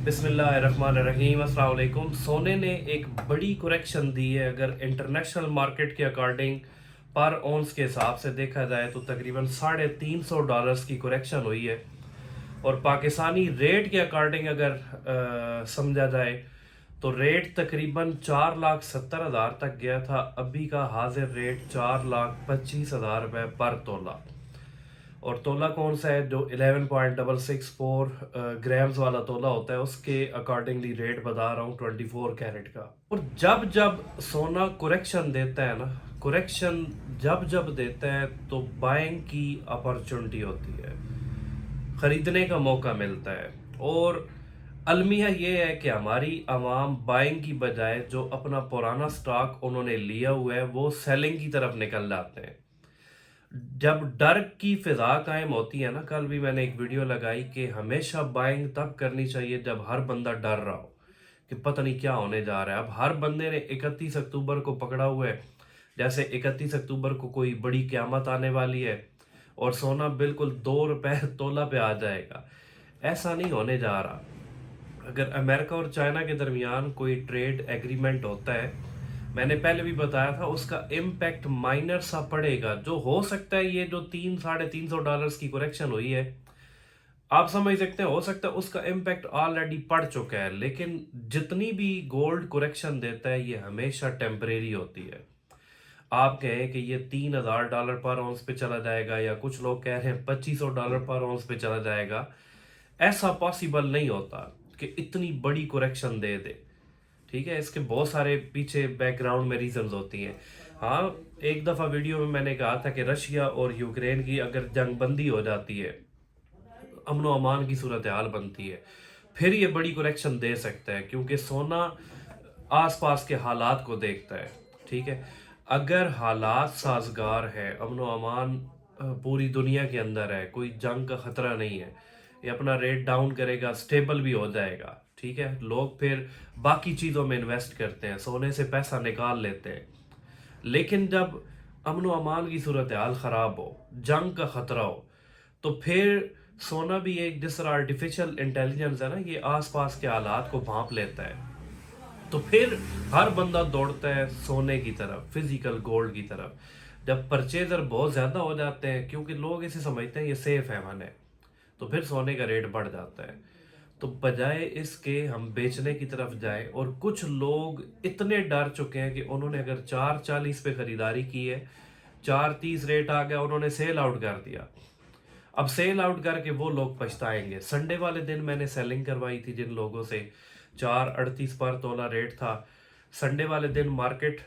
बिस्मिल्लाहिर्रहमानिर्रहीम। अस्सलाम वालेकुम। सोने ने एक बड़ी करेक्शन दी है। अगर इंटरनेशनल मार्केट के अकॉर्डिंग पर औंस के हिसाब से देखा जाए तो तकरीबन $350 की करेक्शन हुई है। और पाकिस्तानी रेट के अकॉर्डिंग अगर समझा जाए तो रेट तकरीबन 4,70,000 तक गया था। अभी का हाजिर रेट 4,25,000 रुपये पर तोला। और तोला कौन सा है? जो 11.664 ग्राम्स वाला तोला होता है उसके अकॉर्डिंगली रेट बता रहा हूँ 24 कैरेट का। और जब जब सोना करेक्शन देता है ना, करेक्शन जब जब देता है तो बाइंग की अपॉर्चुनिटी होती है, खरीदने का मौका मिलता है। और अलमिया ये है कि हमारी आवाम बाइंग की बजाय जो अपना पुराना स्टॉक उन्होंने लिया हुआ है वो सेलिंग की तरफ निकल जाते हैं। जब डर की फिजा कायम होती है ना, कल भी मैंने एक वीडियो लगाई कि हमेशा बाइंग तब करनी चाहिए जब हर बंदा डर रहा हो कि पता नहीं क्या होने जा रहा है। अब हर बंदे ने 31 अक्टूबर को पकड़ा हुआ है जैसे 31 अक्टूबर को कोई बड़ी क्यामत आने वाली है और सोना बिल्कुल ₹2 तोला पे आ जाएगा। ऐसा नहीं होने जा रहा। अगर अमेरिका और चाइना के दरमियान कोई ट्रेड एग्रीमेंट होता है, मैंने पहले भी बताया था, उसका इम्पैक्ट माइनर सा पड़ेगा। जो हो सकता है ये जो $300-350 की करेक्शन हुई है, आप समझ सकते हैं, हो सकता है उसका इम्पैक्ट ऑलरेडी पड़ चुका है। लेकिन जितनी भी गोल्ड करेक्शन देता है ये हमेशा टेम्परेरी होती है। आप कहें कि ये $3,000 पर ऑन्स पे चला जाएगा या कुछ लोग कह रहे हैं $2,500 पर ऑन्स पे चला जाएगा, ऐसा पॉसिबल नहीं होता कि इतनी बड़ी करेक्शन दे दे। ठीक है, इसके बहुत सारे पीछे बैकग्राउंड में रीजंस होती हैं। हाँ, एक दफ़ा वीडियो में मैंने कहा था कि रशिया और यूक्रेन की अगर जंग बंदी हो जाती है, अमन व अमान की सूरत हाल बनती है, फिर ये बड़ी करेक्शन दे सकता है क्योंकि सोना आसपास के हालात को देखता है। ठीक है, अगर हालात साजगार है, अमन व अमान पूरी दुनिया के अंदर है, कोई जंग का खतरा नहीं है, ये अपना रेट डाउन करेगा, स्टेबल भी हो जाएगा। ठीक है, लोग फिर बाकी चीज़ों में इन्वेस्ट करते हैं, सोने से पैसा निकाल लेते हैं। लेकिन जब अमन व अमान की सूरत हाल ख़राब हो, जंग का ख़तरा हो, तो फिर सोना भी एक जिस तरह आर्टिफिशियल इंटेलिजेंस है ना, ये आसपास के हालात को भांप लेता है। तो फिर हर बंदा दौड़ता है सोने की तरफ, फिजिकल गोल्ड की तरफ। जब परचेजर बहुत ज़्यादा हो जाते हैं क्योंकि लोग इसे समझते हैं ये सेफ है मन है, तो फिर सोने का रेट बढ़ जाता है। तो बजाय इसके हम बेचने की तरफ जाए, और कुछ लोग इतने डर चुके हैं कि उन्होंने अगर 440 पे खरीदारी की है, 430 रेट आ गया, उन्होंने सेल आउट कर दिया। अब सेल आउट करके वो लोग पछताएंगे। संडे वाले दिन मैंने सेलिंग करवाई थी जिन लोगों से, 438 पर तोला रेट था। संडे वाले दिन मार्केट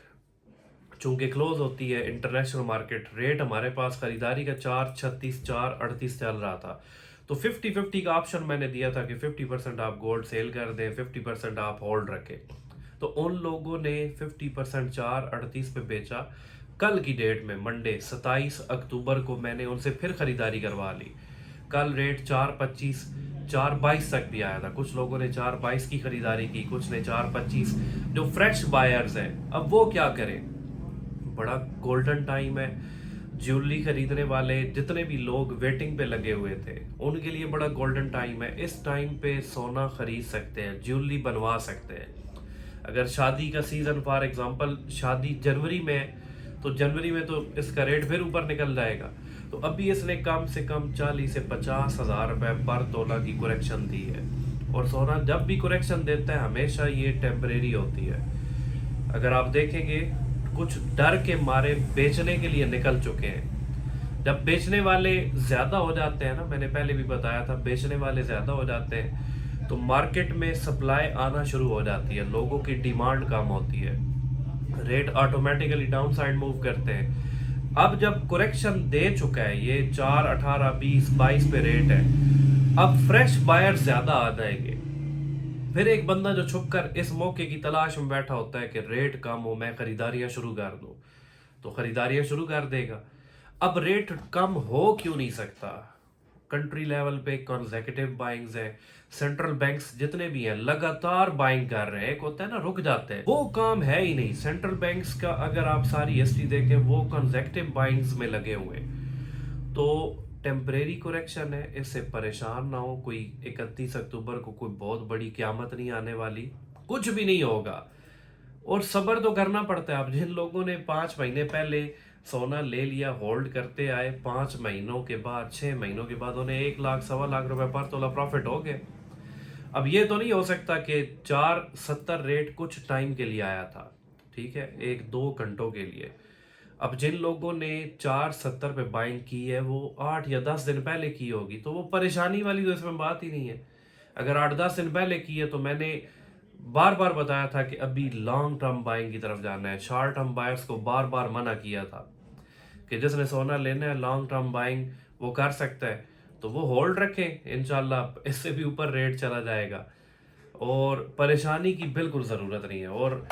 चूंकि क्लोज होती है इंटरनेशनल मार्केट, रेट हमारे पास खरीदारी का 436 438 चल रहा था। तो 50-50 का ऑप्शन मैंने दिया था कि 50% आप गोल्ड सेल कर दें, 50% आप होल्ड रखें। तो उन लोगों ने 50% 438 पे बेचा। कल की डेट में मंडे 27 अक्टूबर को मैंने उनसे फिर खरीदारी करवा ली। कल रेट 425 422 तक भी आया था। कुछ लोगों ने 422 की खरीदारी की, कुछ ने 425। जो फ्रेश बायर्स हैं अब वो क्या करें? बड़ा गोल्डन टाइम है। ज्वेलरी खरीदने वाले जितने भी लोग वेटिंग पे लगे हुए थे उनके लिए बड़ा गोल्डन टाइम है। इस टाइम पे सोना खरीद सकते हैं, ज्वेलरी बनवा सकते हैं। अगर शादी का सीजन, फॉर एग्जांपल शादी जनवरी में है, तो जनवरी में तो इसका रेट फिर ऊपर निकल जाएगा। तो अभी इसने कम से कम 40 से 50 हज़ार रुपये पर तोला की करेक्शन दी है। और सोना जब भी करेक्शन देता है हमेशा ये टेम्परेरी होती है। अगर आप देखेंगे कुछ डर के मारे बेचने के लिए निकल चुके हैं। जब बेचने वाले ज़्यादा हो जाते हैं ना, मैंने पहले भी बताया था, बेचने वाले ज़्यादा हो जाते हैं तो मार्केट में सप्लाई आना शुरू हो जाती है, लोगों की डिमांड कम होती है, rate automatically down side move करते हैं। अब जब करेक्शन दे चुका है, ये 4 18 20 22 पे रेट है, अब फ्रेश बायर ज़्यादा आ जाएंगे। फिर एक बंदा जो छुपकर इस मौके की तलाश में बैठा होता है कि रेट कम हो, मैं खरीदारियां शुरू कर दूं, तो खरीदारियां शुरू कर देगा। अब रेट कम हो क्यों नहीं सकता? कंट्री लेवल पे कॉन्जेक्यूटिव बाइंग्स है, सेंट्रल बैंक्स जितने भी हैं लगातार बाइंग कर रहे हैं। एक होता है ना रुक जाते हैं, वो काम है ही नहीं। सेंट्रल बैंक्स का अगर आप सारी हिस्ट्री देखें वो कॉन्जेक्यूटिव बाइंग्स में लगे हुए हैं। तो टेम्परेरी करेक्शन है, इससे परेशान ना हो। कोई 31 अक्टूबर को कोई बहुत बड़ी क़यामत नहीं आने वाली, कुछ भी नहीं होगा। और सब्र तो करना पड़ता है। अब जिन लोगों ने 5 महीने पहले सोना ले लिया, होल्ड करते आए, 5 महीनों के बाद 6 महीनों के बाद उन्हें 1 लाख 1.25 लाख रुपए पर तोला प्रॉफिट हो गए। अब ये तो नहीं हो सकता कि 4.70 रेट कुछ टाइम के लिए आया था, ठीक है, 1-2 घंटों के लिए। अब जिन लोगों ने 4.70 पे बाइंग की है वो 8 या 10 दिन पहले की होगी, तो वो परेशानी वाली तो इसमें बात ही नहीं है। अगर 8-10 दिन पहले की है तो मैंने बार बार बताया था कि अभी लॉन्ग टर्म बाइंग की तरफ जाना है। शॉर्ट टर्म बायर्स को बार बार मना किया था कि जिसने सोना लेना है लॉन्ग टर्म बाइंग वो कर सकता है, तो वो होल्ड रखें, इंशाल्लाह इससे भी ऊपर रेट चला जाएगा। और परेशानी की बिल्कुल ज़रूरत नहीं है। और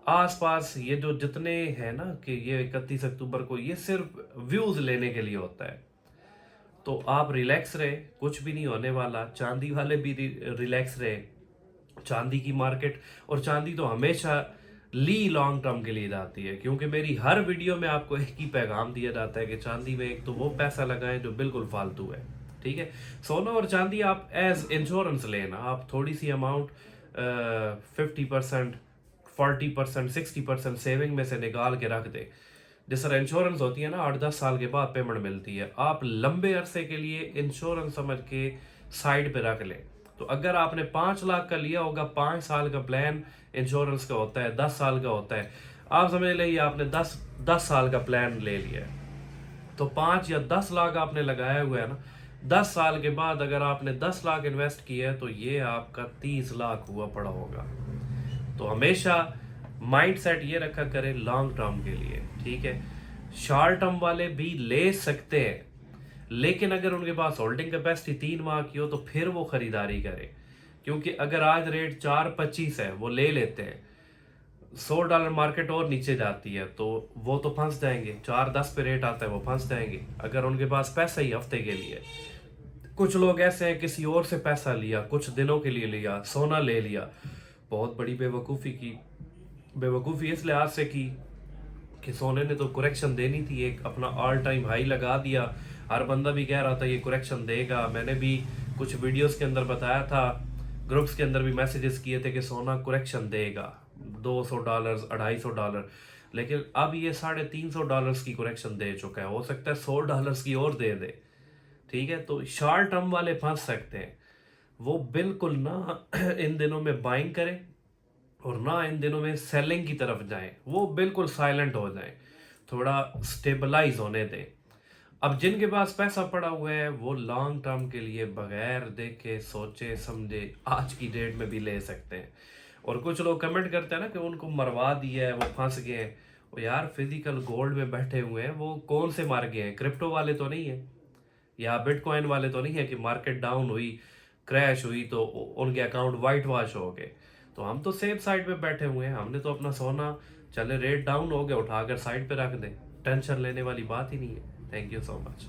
आसपास ये जो जितने हैं ना कि ये 31 अक्टूबर को ये सिर्फ व्यूज़ लेने के लिए होता है, तो आप रिलैक्स रहे, कुछ भी नहीं होने वाला। चांदी वाले भी रिलैक्स रहे। चांदी की मार्केट, और चांदी तो हमेशा ली लॉन्ग टर्म के लिए जाती है, क्योंकि मेरी हर वीडियो में आपको एक ही पैगाम दिया जाता है कि चांदी में एक तो वो पैसा लगाएं जो बिल्कुल फालतू है, ठीक है। सोना और चांदी आप एज इंश्योरेंस लेना, आप थोड़ी सी अमाउंट 50%, 40%, 60% सेविंग में से निकाल के रख दे। जिस तरह इंश्योरेंस होती है ना, 8-10 साल के बाद पेमेंट मिलती है, आप लंबे अरसे के लिए इंश्योरेंस समझ के साइड पे रख लें। तो अगर आपने 5 लाख का लिया होगा, 5 साल का प्लान इंश्योरेंस का होता है, 10 साल का होता है, आप समझ लीजिए आपने 10 साल का प्लान ले लिया है, तो 5 या 10 लाख आपने लगाया हुआ है ना, 10 साल के बाद अगर आपने 10 लाख इन्वेस्ट किया है तो ये आपका 30 लाख हुआ पड़ा होगा। तो हमेशा माइंड सेट ये रखा करें लॉन्ग टर्म के लिए, ठीक है। शॉर्ट टर्म वाले भी ले सकते हैं, लेकिन अगर उनके पास होल्डिंग कैपेसिटी 3 माह की हो तो फिर वो खरीदारी करें, क्योंकि अगर आज रेट 4.25 है वो ले लेते हैं, $100 मार्केट और नीचे जाती है तो वो तो फंस जाएंगे। 4.10 पे रेट आता है वो फंस जाएंगे अगर उनके पास पैसा ही हफ्ते के लिए। कुछ लोग ऐसे हैं किसी और से पैसा लिया, कुछ दिनों के लिए लिया, सोना ले लिया। बहुत बड़ी बेवकूफ़ी की। बेवकूफ़ी इस लिहाज से की कि सोने ने तो करेक्शन देनी थी, एक अपना ऑल टाइम हाई लगा दिया। हर बंदा भी कह रहा था ये करेक्शन देगा। मैंने भी कुछ वीडियोस के अंदर बताया था, ग्रुप्स के अंदर भी मैसेजेस किए थे कि सोना करेक्शन देगा $200, $250, लेकिन अब ये $350 की करेक्शन दे चुका है। हो सकता है $100 की और दे दे, ठीक है। तो शॉर्ट टर्म वाले फंस सकते हैं, वो बिल्कुल ना इन दिनों में बाइंग करें और ना इन दिनों में सेलिंग की तरफ जाएं, वो बिल्कुल साइलेंट हो जाएं, थोड़ा स्टेबलाइज होने दें। अब जिनके पास पैसा पड़ा हुआ है वो लॉन्ग टर्म के लिए बगैर देखे सोचे समझे आज की डेट में भी ले सकते हैं। और कुछ लोग कमेंट करते हैं ना कि उनको मरवा दिया है, वो फंस गए हैं। वो यार फिजिकल गोल्ड में बैठे हुए हैं, वो कौन से मार गए हैं? क्रिप्टो वाले तो नहीं है या बिटकॉइन वाले तो नहीं है कि मार्केट डाउन हुई, क्रैश हुई तो उनके अकाउंट वाइट वॉश हो गए। तो हम तो सेफ साइड पे बैठे हुए हैं, हमने तो अपना सोना चले रेट डाउन हो गया उठाकर साइड पे रख दें, टेंशन लेने वाली बात ही नहीं है। Thank you so much.